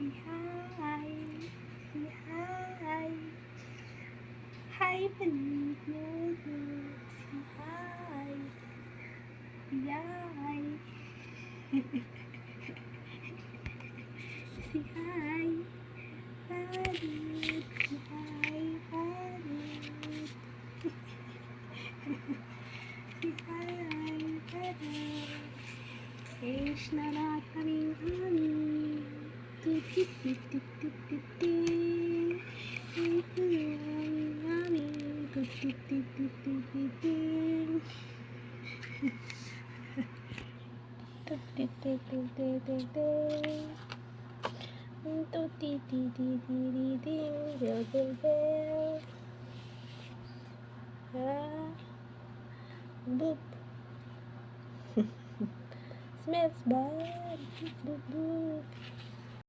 Say hi. Say hi. Hi, believe you. Say hi. Yay. Say hi. Parrot. Say hi, parrot. Say hi, parrot. Fish na not coming honey. Boop. Smells bad. Boop, boop, boop.